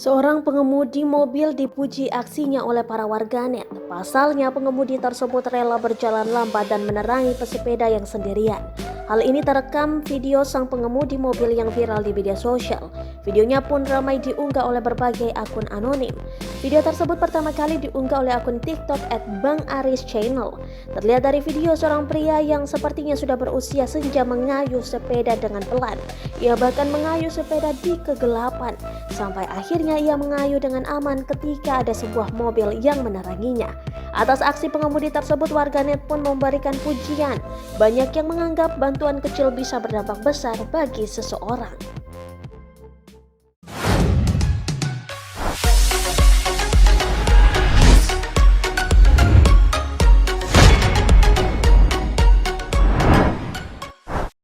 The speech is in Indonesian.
Seorang pengemudi mobil dipuji aksinya oleh para warganet. Pasalnya, pengemudi tersebut rela berjalan lambat dan menerangi pesepeda yang sendirian. Hal ini terekam video sang pengemudi mobil yang viral di media sosial. Videonya pun ramai diunggah oleh berbagai akun anonim. Video tersebut pertama kali diunggah oleh akun TikTok @bangaris_channel. Terlihat dari video seorang pria yang sepertinya sudah berusia senja mengayuh sepeda dengan pelan. Ia bahkan mengayuh sepeda di kegelapan. Sampai akhirnya ia mengayuh dengan aman ketika ada sebuah mobil yang meneranginya. Atas aksi pengemudi tersebut, warganet pun memberikan pujian. Banyak yang menganggap bantuan kecil bisa berdampak besar bagi seseorang.